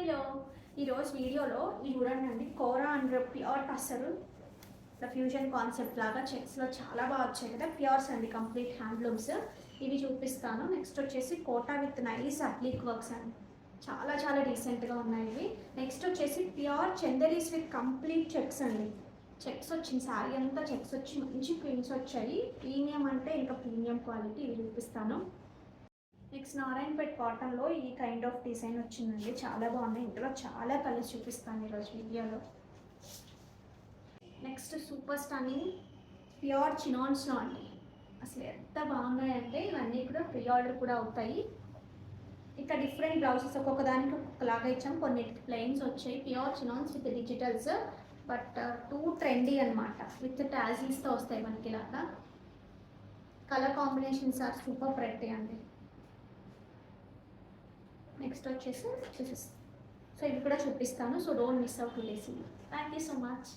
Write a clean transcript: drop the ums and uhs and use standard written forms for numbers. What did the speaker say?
Hello, ఈరోజు వీడియోలో ఇది చూడండి, Kora and pure tussar fusion concept లాగా చెక్స్లో చాలా బాగా వచ్చాయి కదా. ప్యూర్స్ అండి, కంప్లీట్ హ్యాండ్లూమ్స్ ఇవి చూపిస్తాను. నెక్స్ట్ వచ్చేసి కోటా విత్ నైస్ అప్లిక్ వర్క్స్ అండి, చాలా చాలా డీసెంట్గా ఉన్నాయి ఇవి. నెక్స్ట్ వచ్చేసి pure Chanderis with complete checks అండి. చెక్స్ వచ్చింది, శారీ అంతా చెక్స్ వచ్చి మంచి ప్రింట్స్ వచ్చాయి. ప్రీమియం అంటే ఇంకా ప్రీమియం క్వాలిటీ ఇవి చూపిస్తాను. నెక్స్ట్ నారాయణపేట్ కాటన్లో ఈ కైండ్ ఆఫ్ డిజైన్ వచ్చిందండి, చాలా బాగున్నాయి. ఇందులో చాలా కలర్స్ చూపిస్తాను ఈరోజు వీడియోలో. నెక్స్ట్ సూపర్ స్టన్నింగ్ ప్యూర్ చినాన్స్లో అండి, అసలు ఎంత బాగున్నాయంటే ఇవన్నీ కూడా ప్రీ ఆర్డర్ కూడా అవుతాయి. ఇక్కడ డిఫరెంట్ బ్లౌజెస్ ఒక్కొక్క దానికి ఒక్కొక్కలాగా ఇచ్చాం, కొన్నిటికి ప్లెయిన్స్ వచ్చాయి. Pure chinons with digitals, but too trendy అనమాట. విత్ టాజిల్స్తో వస్తాయి మనకి ఇలాగా. Colour combinations are super pretty అండి. నెక్స్ట్ వచ్చేసి సో ఇవి కూడా చూపిస్తాను, so don't miss out to this. Thank you so much.